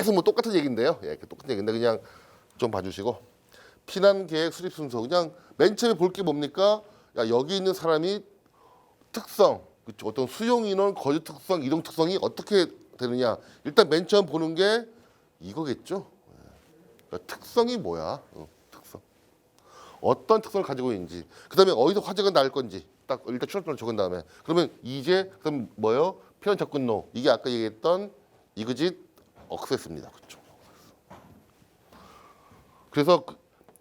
계속 뭐 똑같은 얘기인데요. 예, 똑같은 얘기인데 그냥 좀 봐주시고 피난 계획 수립 순서 그냥 맨 처음에 볼 게 뭡니까? 야, 여기 있는 사람이 특성, 그쵸? 어떤 수용 인원, 거주 특성, 이동 특성이 어떻게 되느냐. 일단 맨 처음 보는 게 이거겠죠. 그러니까 특성이 뭐야? 특성. 어떤 특성을 가지고 있는지. 그다음에 어디서 화재가 날 건지. 딱 일단 출발점을 적은 다음에 그러면 이제 그럼 뭐요? 피난 접근로. 이게 아까 얘기했던 이그짓 억세스입니다. 그렇죠. 그래서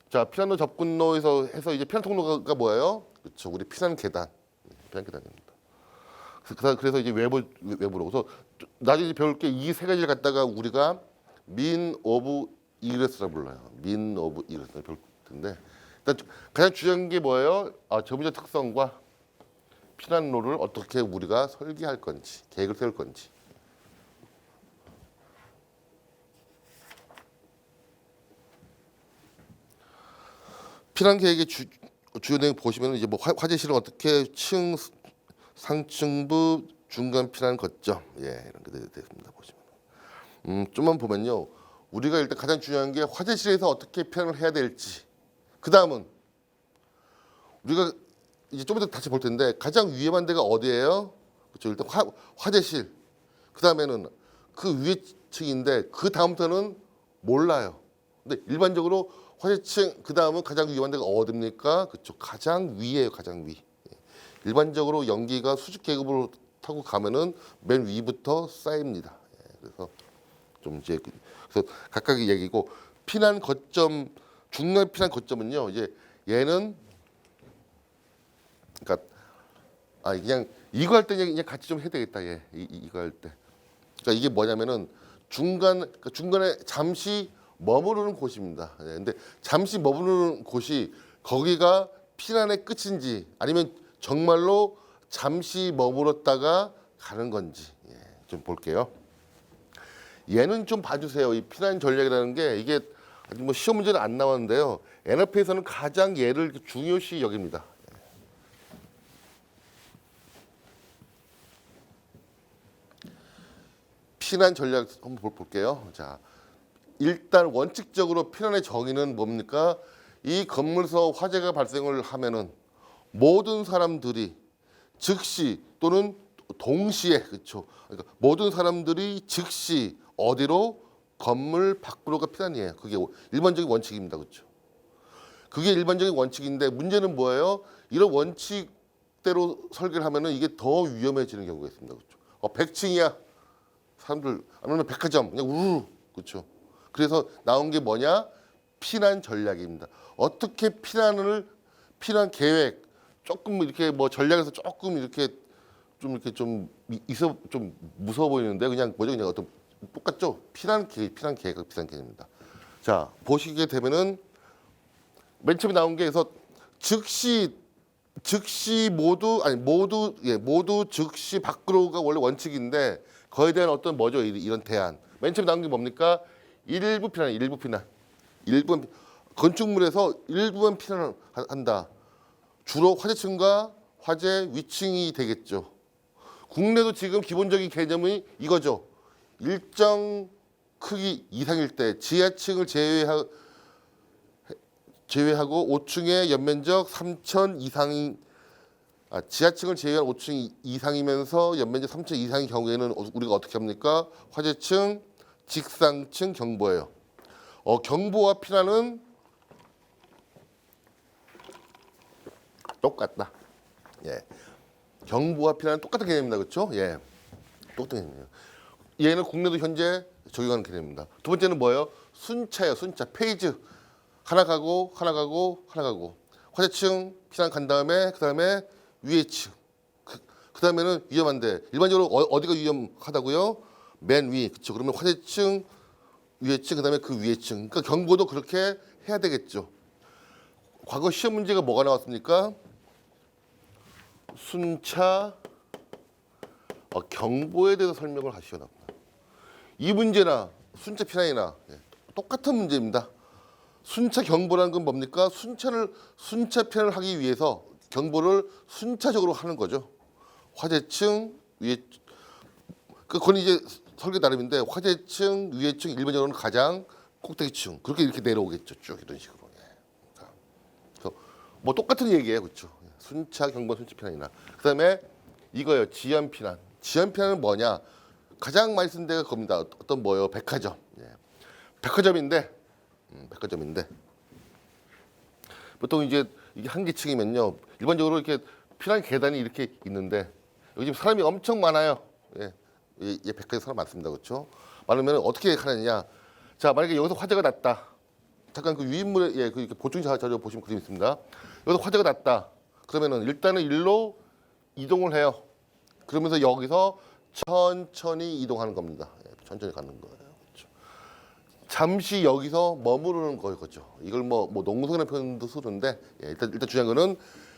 자 피난로 접근로에서 해서 이제 피난 통로가 뭐예요? 그렇죠. 우리 피난 계단. 피난 계단입니다. 그래서 이제 외부로. 그래서 나중에 배울 게 이 세 가지를 갖다가 우리가 민 오브 이그레스라고 불러요. 민 오브 이그레스를 배울 텐데 일단 가장 중요한 게 뭐예요? 저문제 특성과 피난로를 어떻게 우리가 설계할 건지, 계획을 세울 건지. 피난 계획의 주요 내용 보시면 이제 뭐 화재실은 어떻게 상층부 중간 피난 거점 이런 게 되겠습니다. 보시면 좀만 보면요. 우리가 일단 가장 중요한 게 화재실에서 어떻게 피난을 해야 될지. 그 다음은 우리가 이제 좀 이따 다시 볼 텐데 가장 위험한 데가 어디예요? 그렇죠. 일단 화재실. 그 다음에는 그 위에 층인데 그 다음부터는 몰라요. 근데 일반적으로 화재층 그 다음은 가장 위험한 데가 어디입니까? 그렇죠. 가장 위에요. 가장 위. 일반적으로 연기가 수직 계급으로 타고 가면은 맨 위부터 쌓입니다. 그래서 좀 이제 그래서 각각의 얘기고 피난 거점 중간 피난 거점은요. 이제 얘는 그러니까 그냥 이거 할 때 그냥 같이 좀 해야 되겠다. 이거 할 때. 그러니까 이게 뭐냐면은 중간에 잠시 머무르는 곳입니다. 근데 잠시 머무르는 곳이 거기가 피난의 끝인지 아니면 정말로 잠시 머물렀다가 가는 건지 좀 볼게요. 얘는 좀 봐주세요. 이 피난 전략이라는 게 이게 아직 뭐 시험 문제는 안 나왔는데요. NF에서는 가장 얘를 중요시 여깁니다. 피난 전략 한번 볼게요. 자, 일단 원칙적으로 피난의 정의는 뭡니까? 이 건물에서 화재가 발생을 하면은 모든 사람들이 즉시 또는 동시에 그렇죠. 그러니까 모든 사람들이 즉시 어디로 건물 밖으로가 피난이에요. 그게 일반적인 원칙입니다. 그렇죠. 그게 일반적인 원칙인데 문제는 뭐예요? 이런 원칙대로 설계를 하면은 이게 더 위험해지는 경우가 있습니다. 그렇죠. 100층이야. 사람들 아니면 백화점 그냥 우르르 그렇죠. 그래서 나온 게 뭐냐? 피난 전략입니다. 어떻게 피난 계획 조금 이렇게 뭐 전략에서 조금 이렇게 좀 있어 좀 무서워 보이는데 그냥 뭐죠? 그냥 어떤 똑같죠? 피난 계획 비싼 개념입니다. 자 보시게 되면은 맨 처음에 나온 게 그래서 즉시 모두 즉시 밖으로가 원래 원칙인데 거기에 대한 어떤 뭐죠? 이런 대안. 맨 처음에 나온 게 뭡니까? 일부 피난. 일부 건축물에서 일부만 피난을 한다. 주로 화재층과 화재 위층이 되겠죠. 국내도 지금 기본적인 개념이 이거죠. 일정 크기 이상일 때 지하층을 제외하고 5층의 연면적 3천 이상인 지하층을 제외한 5층 이상이면서 연면적 3천 이상인 경우에는 우리가 어떻게 합니까? 화재층, 직상층 경보예요. 경보와 피난은 똑같다. 경보와 피난은 똑같은 개념입니다. 그렇죠? 똑같은 개념이에요. 얘는 국내도 현재 적용하는 개념입니다. 두 번째는 뭐예요? 순차예요. 순차. 페이지 하나 가고 화재층 피난 간 다음에 그다음에 위에 층. 그다음에는 위험한데 일반적으로 어디가 위험하다고요? 맨 위. 그렇죠. 그러면 화재층 위에 층 그다음에 그 위에 층. 그러니까 경보도 그렇게 해야 되겠죠. 과거 시험 문제가 뭐가 나왔습니까? 순차 경보에 대해서 설명을 하시오. 이 문제나 순차 피난이나 똑같은 문제입니다. 순차 경보라는 건 뭡니까? 순차 피난을 하기 위해서 경보를 순차적으로 하는 거죠. 화재층 위에 그건 이제 설계 나름인데 화재층, 위해층, 일반적으로는 가장 꼭대기층 그렇게 이렇게 내려오겠죠. 쭉 이런 식으로. 예. 그래서 뭐 똑같은 얘기예요, 그렇죠? 순차, 경보, 순차 피난이나. 그다음에 이거요, 지연 피난. 지연 피난은 뭐냐? 가장 많이 쓴 데가 겁니다. 어떤 뭐요? 백화점. 예. 백화점인데 보통 이제 이게 한 계층이면요, 일반적으로 이렇게 피난 계단이 이렇게 있는데 여기 지금 사람이 엄청 많아요. 예, 백화점 사람 많습니다, 그렇죠? 많으면 어떻게 하느냐? 자, 만약에 여기서 화재가 났다. 잠깐 그 위인물에 그 이렇게 보충 자료 보시면 그림 있습니다. 여기서 화재가 났다. 그러면은 일단은 일로 이동을 해요. 그러면서 여기서 천천히 이동하는 겁니다. 예, 천천히 가는 거예요. 그렇죠? 잠시 여기서 머무르는 거죠. 이걸 뭐 농성이라는 표현도 쓰는데 예, 일단 중요한 거는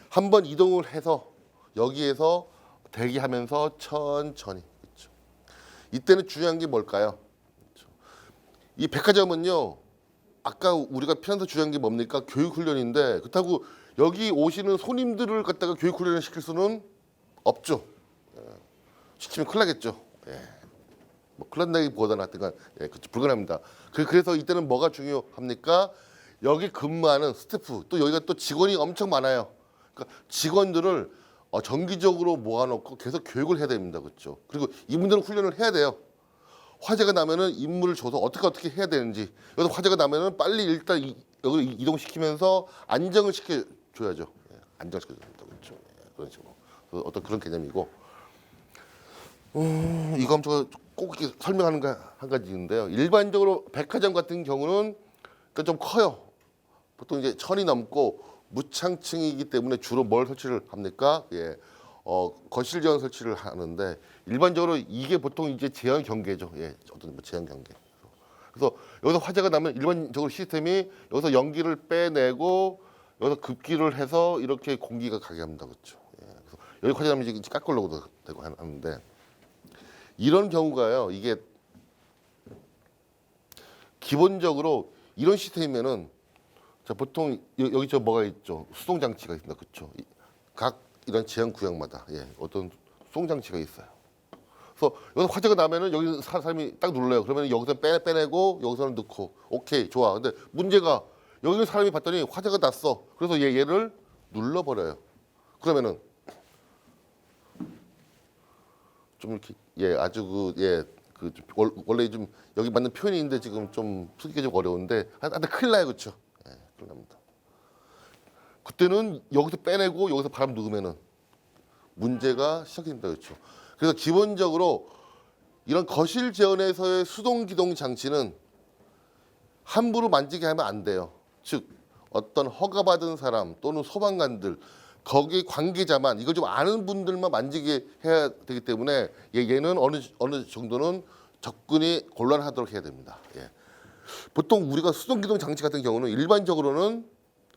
한번 이동을 해서 여기에서 대기하면서 천천히. 그렇죠? 이때는 중요한 게 뭘까요? 그렇죠? 이 백화점은요, 아까 우리가 피난서 중요한 게 뭡니까? 교육훈련인데 그렇다고 여기 오시는 손님들을 갖다가 교육훈련을 시킬 수는 없죠. 예. 시키면 큰일 나겠죠. 예. 뭐 큰일 난다기보다는 하여튼간 예, 그렇죠. 불가능합니다. 그래서 이때는 뭐가 중요합니까? 여기 근무하는 스태프, 또 여기가 또 직원이 엄청 많아요. 그러니까 직원들을 정기적으로 모아놓고 계속 교육을 해야 됩니다. 그렇죠? 그리고 이분들은 훈련을 해야 돼요. 화재가 나면은 임무를 줘서 어떻게 해야 되는지, 여기서 화재가 나면은 빨리 일단 여기 이동시키면서 안정을 시켜줘야죠. 예, 안정시켜줘야 됩니다. 그렇죠? 예, 그런 식으로 어떤 그런 개념이고, 이거 꼭 이렇게 설명하는 거 한 가지인데요. 일반적으로 백화점 같은 경우는 일단 좀 커요. 보통 이제 1000이 넘고 무창층이기 때문에 주로 뭘 설치를 합니까? 예, 거실 제한 설치를 하는데 일반적으로 이게 보통 이제 제한 경계죠. 예, 어떤 제한 경계. 그래서 여기서 화재가 나면 일반적으로 시스템이 여기서 연기를 빼내고 여기서 급기를 해서 이렇게 공기가 가게 합니다. 그렇죠? 예, 그래서 여기 화재 나면 이제 깎으려고 되고 하는데 이런 경우가요. 이게 기본적으로 이런 시스템이면은 자, 보통 여기 뭐가 있죠? 수송 장치가 있습니다. 그렇죠? 각 이런 제한 구역마다 예, 어떤 수송 장치가 있어요. 그래서 여기서 화재가 나면은 여기 사람이 딱 눌러요. 그러면 여기서 빼내고 여기서는 넣고 오케이 좋아. 근데 문제가 여기 사람이 봤더니 화재가 났어. 그래서 얘를 눌러버려요. 그러면은 좀 이렇게 예 아주 원래 좀 여기 맞는 표현인데 지금 좀 쓰기가 좀 어려운데 하여튼 큰일 나요. 그렇죠? 예, 큰일 납니다. 그때는 여기서 빼내고 여기서 바람 넣으면은 문제가 시작됩니다. 그렇죠? 그래서 기본적으로 이런 거실 재현에서의 수동 기동 장치는 함부로 만지게 하면 안 돼요. 즉 어떤 허가받은 사람 또는 소방관들 거기 관계자만 이걸 좀 아는 분들만 만지게 해야 되기 때문에 얘는 어느 정도는 접근이 곤란하도록 해야 됩니다. 예. 보통 우리가 수동 기동 장치 같은 경우는 일반적으로는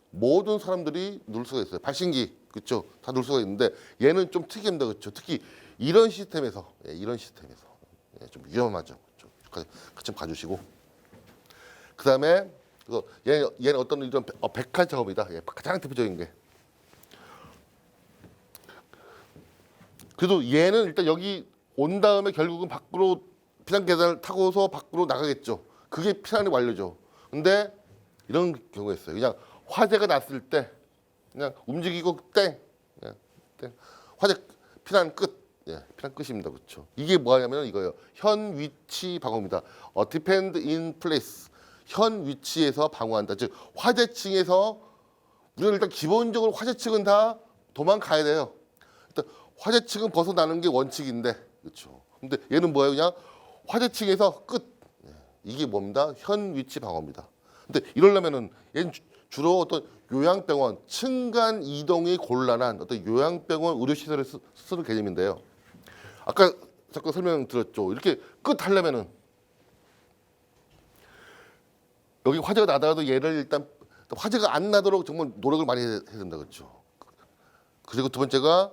모든 사람들이 누를 수가 있어요. 발신기 그렇죠? 다 누를 수가 있는데 얘는 좀 특이합니다. 그렇죠? 특히 이런 시스템에서 예, 좀 위험하죠. 그렇죠? 같이 좀 봐주시고 그다음에 얘는 어떤 이런 백화점이다. 예, 가장 대표적인 게 그래도 얘는 일단 여기 온 다음에 결국은 밖으로 피난 계단을 타고서 밖으로 나가겠죠. 그게 피난이 완료죠. 근데 이런 경우가 있어요. 그냥 화재가 났을 때 그냥 움직이고 땡. 화재 피난 끝. 예, 피난 끝입니다. 그렇죠. 이게 뭐냐면 이거예요. 현 위치 방어입니다. depend in place. 현 위치에서 방어한다. 즉 화재층에서 우리는 일단 기본적으로 화재층은 다 도망가야 돼요. 일단 화재층은 벗어나는 게 원칙인데, 그렇죠. 근데 얘는 뭐예요? 그냥 화재층에서 끝. 이게 뭡니다? 현 위치 방어입니다. 근데 이러려면은 얘는 주로 어떤 요양병원, 층간 이동이 곤란한 어떤 요양병원 의료시설을 쓰는 개념인데요. 아까 잠깐 설명드렸죠. 이렇게 끝 하려면은 여기 화재가 나더라도 얘를 일단 화재가 안 나도록 정말 노력을 많이 해야 된다, 그렇죠. 그리고 두 번째가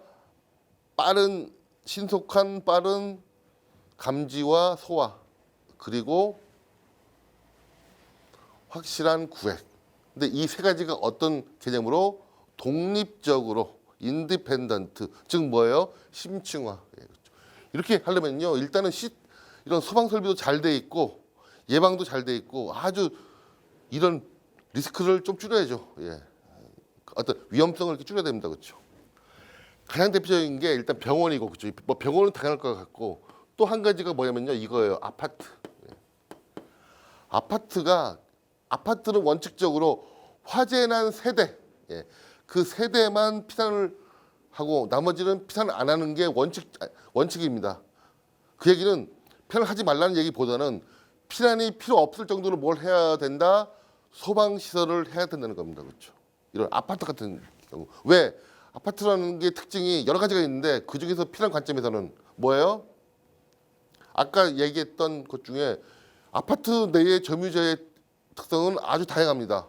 신속한 빠른 감지와 소화 그리고 확실한 구획. 근데 이 세 가지가 어떤 개념으로 독립적으로 인디펜던트 즉 뭐예요? 심층화. 예, 그렇죠. 이렇게 하려면요 일단은 이런 소방 설비도 잘 돼 있고 예방도 잘 돼 있고 아주 이런 리스크를 좀 줄여야죠. 예. 어떤 위험성을 이렇게 줄여야 됩니다. 그렇죠? 가장 대표적인 게 일단 병원이고 그렇죠. 뭐 병원은 당연할 것 같고 또 한 가지가 뭐냐면요. 이거예요. 아파트. 예. 아파트는 원칙적으로 화재 난 세대, 예. 그 세대만 피난을 하고 나머지는 피난을 안 하는 게 원칙입니다. 그 얘기는 피난을 하지 말라는 얘기보다는 피난이 필요 없을 정도로 뭘 해야 된다? 소방 시설을 해야 된다는 겁니다. 그렇죠? 이런 아파트 같은 경우. 왜? 아파트라는 게 특징이 여러 가지가 있는데 그 중에서 피난 관점에서는 뭐예요? 아까 얘기했던 것 중에 아파트 내의 점유자의 특성은 아주 다양합니다.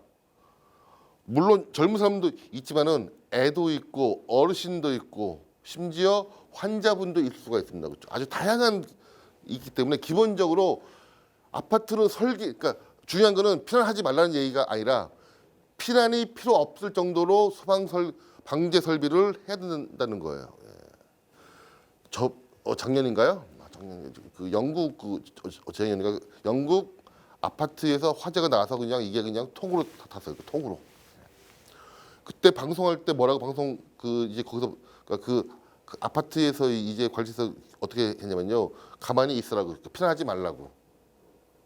물론 젊은 사람도 있지만은 애도 있고 어르신도 있고 심지어 환자분도 있을 수가 있습니다. 그렇죠? 아주 다양한 있기 때문에 기본적으로 아파트는 그러니까 중요한 거는 피난하지 말라는 얘기가 아니라 피난이 필요 없을 정도로 방제 설비를 해야 된다는 거예요. 예. 작년인가요? 작년 그 영국 재작년인가 영국 아파트에서 화재가 나서 그냥 이게 그냥 통으로 탔어요. 통으로. 그때 방송할 때 뭐라고 이제 거기서 그 아파트에서 이제 관리에서 어떻게 했냐면요. 가만히 있으라고 피난하지 말라고.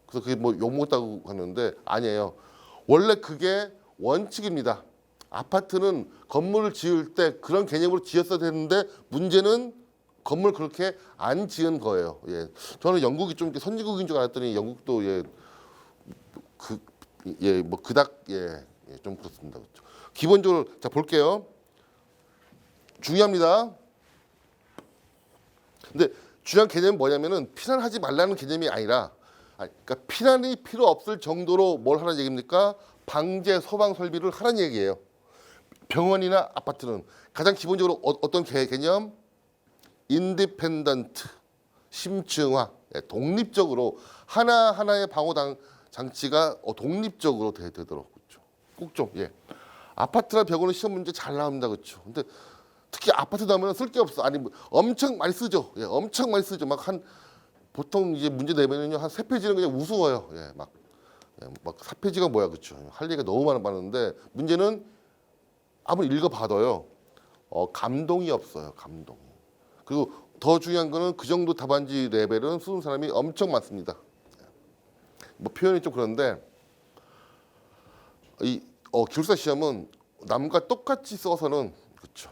그래서 그게 뭐 욕먹었다고 하는데 아니에요. 원래 그게 원칙입니다. 아파트는 건물을 지을 때 그런 개념으로 지었어야 되는데 문제는 건물 그렇게 안 지은 거예요. 예. 저는 영국이 좀 선진국인 줄 알았더니 영국도 뭐 그닥 좀 그렇습니다. 그렇죠. 기본적으로 자 볼게요. 중요합니다. 근데 중요한 개념은 뭐냐면은 피난하지 말라는 개념이 아니라 그러니까 피난이 필요 없을 정도로 뭘 하라는 얘기입니까? 방제 소방 설비를 하라는 얘기예요. 병원이나 아파트는 가장 기본적으로 어떤 개념? 인디펜던트, 심층화, 독립적으로 하나하나의 방호 장치가 독립적으로 되도록 그렇죠. 꼭 좀 아파트나 병원은 시험 문제 잘 나옵니다. 그렇죠. 근데 특히 아파트 나오면 쓸 게 없어. 아니 엄청 많이 쓰죠. 엄청 많이 쓰죠. 보통 이제 문제 내면은요 한 3페이지는 그냥 우스워요. 막 4페이지가 뭐야, 그렇죠? 할 얘기가 너무 많은데 문제는 아무리 읽어봐도요 감동이 없어요. 감동이. 그리고 더 중요한 거는 그 정도 답안지 레벨은 쓰는 사람이 엄청 많습니다. 뭐 표현이 좀 그런데 이 기술사 시험은 남과 똑같이 써서는 그렇죠.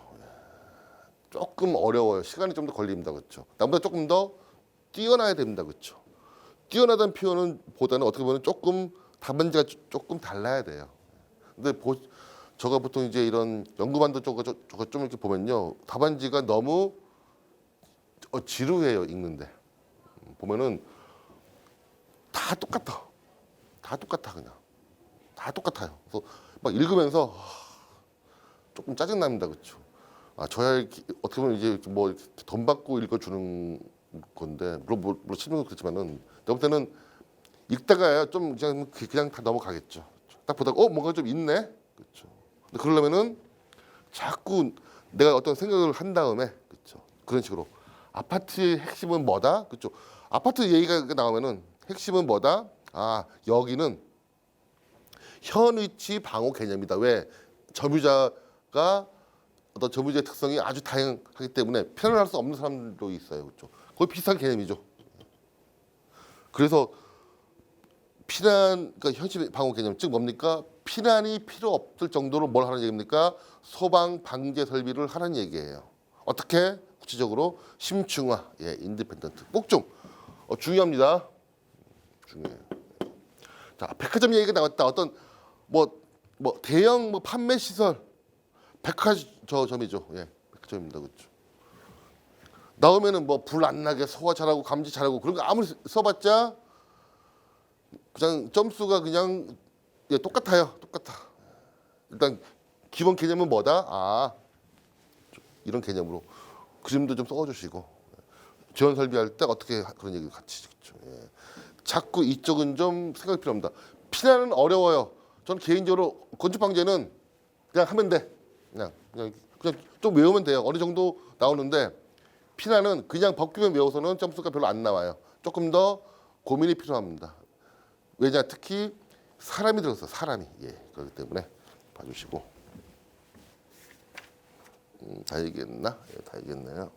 조금 어려워요. 시간이 좀 더 걸립니다. 그렇죠. 남보다 조금 더 뛰어나야 됩니다. 그렇죠. 뛰어나다는 표현은 보다는 어떻게 보면 조금 답안지가 조금 달라야 돼요. 근데 저가 보통 이제 이런 연구반도 저거 좀 이렇게 보면요. 답안지가 너무 지루해요. 읽는데. 보면은 다 똑같아. 다 똑같아 그냥. 다 똑같아요. 그래서 막 읽으면서 조금 짜증납니다. 그렇죠. 저야 어떻게 보면 이제 뭐 돈 받고 읽어주는 건데 물론 실무는 그렇지만은 내가 볼 때는 읽다가 좀 그냥 다 넘어가겠죠. 딱 보다가 뭔가 좀 있네. 그렇죠. 근데 그러려면은 자꾸 내가 어떤 생각을 한 다음에 그렇죠. 그런 식으로 아파트의 핵심은 뭐다? 그렇죠. 아파트 얘기가 나오면은 핵심은 뭐다? 여기는 현위치 방호 개념이다. 왜? 점유자가 어떤 점유자의 특성이 아주 다양하기 때문에 표현할 수 없는 사람들도 있어요. 그렇죠. 거의 비슷한 개념이죠. 그래서 그러니까 현실 방호 개념, 즉 뭡니까? 피난이 필요 없을 정도로 뭘 하는 얘기입니까? 소방 방제 설비를 하는 얘기예요. 어떻게? 구체적으로 심층화, 인디펜던트. 꼭 좀 중요합니다. 중요해요. 자, 백화점 얘기가 나왔다. 어떤 대형 판매 시설, 백화점이죠. 백화점입니다. 그렇죠. 나오면은 불 안 나게 소화 잘하고 감지 잘하고 그런 거 아무리 써봤자 그냥 점수가 그냥 똑같아요. 똑같아. 일단 기본 개념은 뭐다? 이런 개념으로 그림도 좀 써주시고 지원 설비할 때 어떻게 그런 얘기 같이 그렇죠. 자꾸 이쪽은 좀 생각이 필요합니다. 피난은 어려워요. 저는 개인적으로 건축 방제는 그냥 하면 돼. 그냥 좀 외우면 돼요. 어느 정도 나오는데 피난은 그냥 법규만 외워서는 점수가 별로 안 나와요. 조금 더 고민이 필요합니다. 왜냐 특히 사람이 들어서 사람이 그렇기 때문에 봐주시고 다 얘기했나? 다 얘기했네요.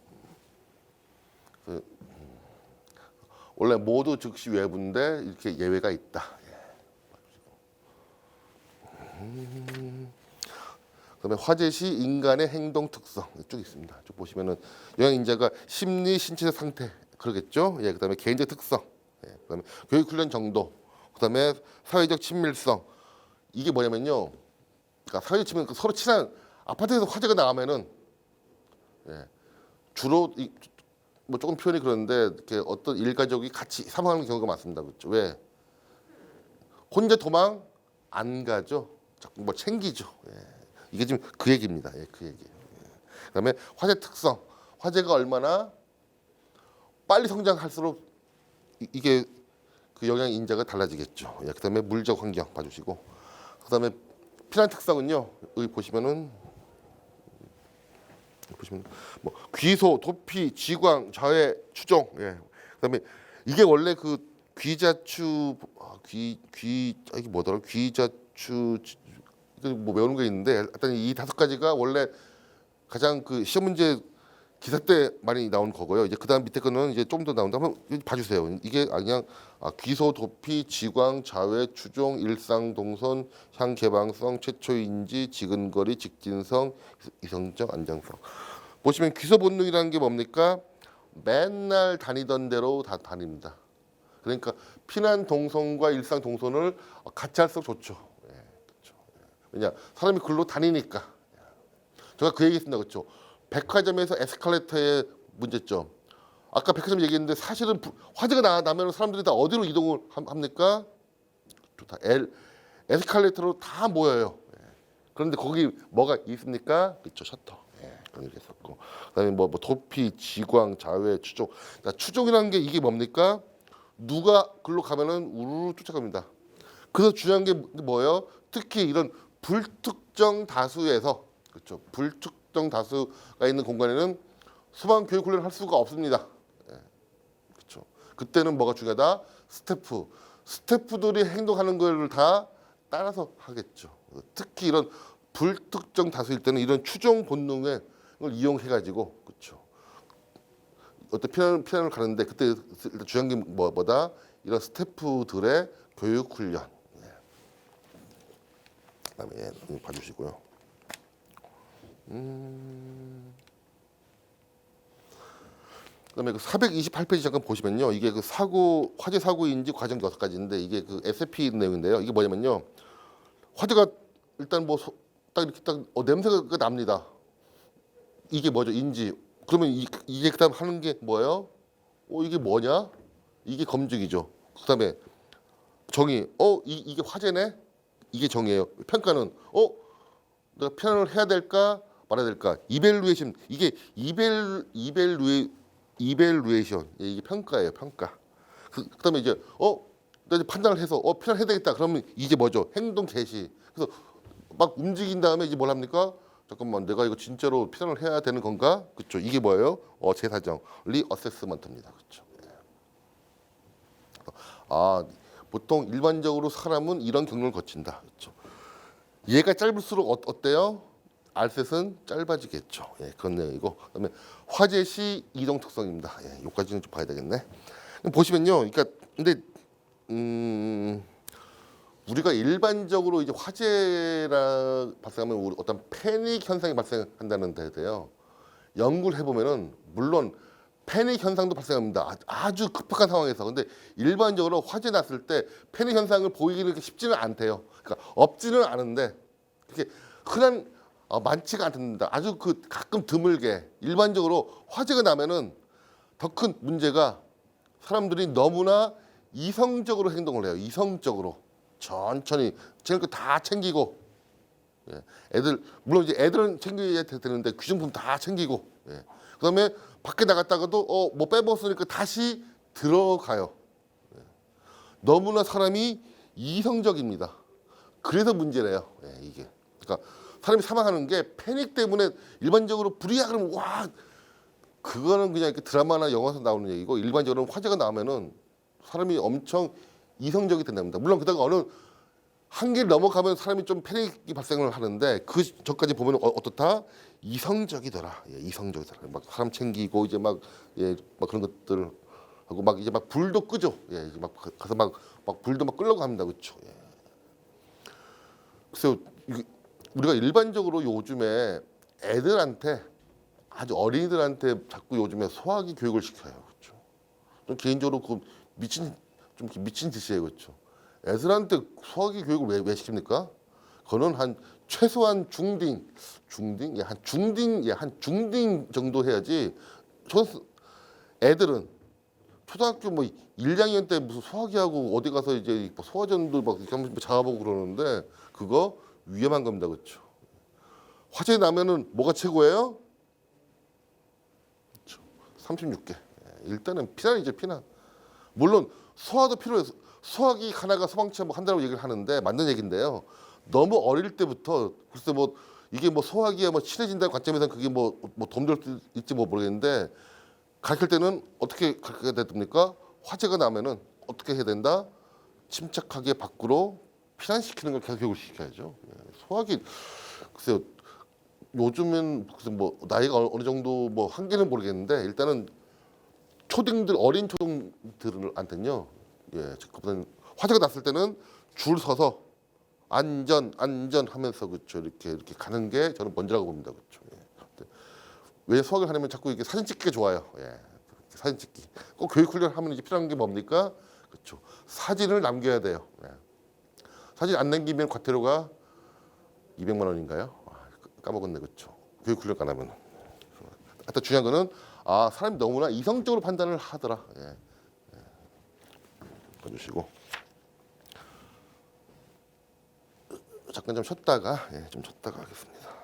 원래 모두 즉시 외부인데 이렇게 예외가 있다. 그다음에 화재 시 인간의 행동 특성 쭉 있습니다. 쭉 보시면은 영양인자가 심리, 신체적 상태 그러겠죠. 그다음에 개인적 특성, 그다음에 교육 훈련 정도, 그다음에 사회적 친밀성. 이게 뭐냐면요. 그러니까 사회적 친밀 서로 친한 아파트에서 화재가 나가면은 주로 뭐 조금 표현이 그런데 이렇게 어떤 일가족이 같이 사망하는 경우가 많습니다. 그렇죠? 왜? 혼자 도망 안 가죠. 자꾸 뭐 챙기죠. 이게 지금 그 얘기입니다. 그 얘기. 그다음에 화재 특성. 화재가 얼마나 빨리 성장할수록 이게 그 영양 인자가 달라지겠죠. 그다음에 물적 환경 봐주시고. 그다음에 피난 특성은요. 여기 보시면 뭐 귀소, 도피, 지광, 자해, 추종. 그다음에 이게 원래 그 귀자추 이게 뭐더라? 귀자추 뭐 외우는 게 있는데 일단 이 5가지가 원래 가장 그 시험 문제 기사 때 많이 나온 거고요. 이제 그다음 밑에 거는 이제 좀 더 나온다. 한번 봐주세요. 이게 그냥 귀소, 도피, 지광, 자외, 추종, 일상, 동선, 향 개방성, 최초 인지, 지근거리, 직진성, 이성적 안정성. 보시면 귀소 본능이라는 게 뭡니까? 맨날 다니던 대로 다 다닙니다. 그러니까 피난 동선과 일상 동선을 같이 할수록 좋죠. 왜냐 사람이 글로 다니니까. 제가 그 얘기했습니다. 그렇죠. 백화점에서 에스컬레이터의 문제점. 아까 백화점 얘기했는데 사실은 화재가 나면 사람들이 다 어디로 이동을 합니까? 다 에스컬레이터로 다 모여요. 그런데 거기 뭐가 있습니까? 그렇죠. 셔터. 그런 얘기 했었고. 그다음에 뭐 도피, 지광, 자외, 추종. 그러니까 추종이라는 게 이게 뭡니까? 누가 글로 가면은 우르르 쫓아갑니다. 그래서 중요한 게 뭐예요? 특히 이런 불특정 다수에서 그렇죠. 불특정 다수가 있는 공간에는 소방 교육 훈련을 할 수가 없습니다. 그렇죠. 그때는 뭐가 중요하다? 스태프들이 행동하는 걸 다 따라서 하겠죠. 특히 이런 불특정 다수일 때는 이런 추종 본능을 이용해 가지고 그렇죠. 어떤 피난을 가는데 그때 일단 중요한 게 뭐다? 이런 스태프들의 교육 훈련. 그다음에 봐주시고요. 그다음에 그 428페이지 잠깐 보시면요. 이게 그 화재 사고 인지 과정 6가지인데 이게 그 SFP 내용인데요. 이게 뭐냐면요. 화재가 일단 뭐 딱 이렇게 딱 냄새가 납니다. 이게 뭐죠? 인지. 그러면 이게 그다음 하는 게 뭐예요? 이게 뭐냐? 이게 검증이죠. 그다음에 정의. 이게 화재네. 이게 정의예요. 평가는 내가 피난을 해야 될까 말아야 될까. 이벨루에이션. 이게 이벨루에이션. 이게 평가예요. 평가. 그다음에 이제 내가 이제 판단을 해서 피난해야 되겠다. 그러면 이제 뭐죠? 행동 개시. 그래서 막 움직인 다음에 이제 뭘 합니까? 잠깐만 내가 이거 진짜로 피난을 해야 되는 건가? 그렇죠. 이게 뭐예요? 재사정. 리어세스먼트입니다. 그렇죠. 보통 일반적으로 사람은 이런 경로를 거친다. 그렇죠. 얘가 짧을수록 어때요? 알셋은 짧아지겠죠. 그런 내용이고. 그다음에 화재 시 이동 특성입니다. 여기까지는 좀 봐야 되겠네. 보시면요. 그러니까 근데 우리가 일반적으로 이제 화재라 발생하면 우리 어떤 패닉 현상이 발생한다는 데에요. 연구를 해보면은 물론 패닉 현상도 발생합니다. 아주 급박한 상황에서. 근데 일반적으로 화재 났을 때 패닉 현상을 보이기는 쉽지는 않대요. 그러니까 없지는 않은데 그렇게 흔한 많지가 않습니다. 아주 그 가끔 드물게 일반적으로 화재가 나면은 더 큰 문제가 사람들이 너무나 이성적으로 행동을 해요. 이성적으로 천천히 챙길 거 다 챙기고 애들 물론 이제 애들은 챙겨야 되는데 귀중품 다 챙기고 그다음에 밖에 나갔다가도 뭐 빼먹었으니까 다시 들어가요. 너무나 사람이 이성적입니다. 그래서 문제래요. 이게 그러니까 사람이 사망하는 게 패닉 때문에 일반적으로 불이야 그러면 와 그거는 그냥 이렇게 드라마나 영화에서 나오는 얘기고 일반적으로 화재가 나오면은 사람이 엄청 이성적이 된답니다. 물론 그다가 어느 한계를 넘어가면 사람이 좀 패닉이 발생을 하는데 그 전까지 보면 어떻다? 이성적이더라. 예, 이성적이더라. 막 사람 챙기고 이제 막 예, 막 그런 것들 하고 막 이제 막 불도 끄죠. 예, 이제 막 가서 막 불도 막 끌려고 합니다. 그렇죠. 예. 그래서 우리가 일반적으로 요즘에 애들한테 아주 어린이들한테 자꾸 요즘에 소화기 교육을 시켜요. 그렇죠. 좀 개인적으로 그 미친 짓이에요. 그렇죠. 애들한테 소화기 교육을 왜 시킵니까? 그거는 한 최소한 중딩, 예, 한 중딩 정도 해야지. 애들은 초등학교 뭐 1, 2학년 때 무슨 소화기하고 어디 가서 이제 뭐 소화전도 막 이렇게 한번 잡아보고 그러는데 그거 위험한 겁니다. 그렇죠. 화재 나면은 뭐가 최고예요? 그렇죠. 36개. 일단은 피난이죠, 피난. 물론 소화도 필요해요. 소화기 하나가 소방차 뭐 한다고 얘기를 하는데 맞는 얘기인데요. 너무 어릴 때부터 글쎄 뭐 이게 뭐 소화기에 뭐 친해진다는 관점에서는 그게 뭐 도움될 수 있지 뭐 모르겠는데 가르칠 때는 어떻게 가르쳐야 됩니까? 화재가 나면은 어떻게 해야 된다? 침착하게 밖으로 피난시키는 걸 계속 교육을 시켜야죠. 소화기 글쎄요. 요즘은 글쎄 뭐 나이가 어느 정도 뭐 한계는 모르겠는데 일단은 초딩들 어린 초딩들한테는요. 예, 그보다는 화재가 났을 때는 줄 서서 안전 하면서 그렇죠. 이렇게 가는 게 저는 먼저라고 봅니다. 그렇죠. 예. 왜 수학을 하냐면 자꾸 이렇게 사진 찍기가 좋아요. 예. 사진 찍기. 꼭 교육 훈련 하면 이제 필요한 게 뭡니까? 그렇죠. 사진을 남겨야 돼요. 예. 사진 안 남기면 과태료가 200만 원인가요? 까먹었네. 그렇죠. 교육 훈련 안 하면. 하여튼 중요한 거는 사람이 너무나 이성적으로 판단을 하더라. 예. 봐주시고 잠깐 좀 쉬었다가 하겠습니다.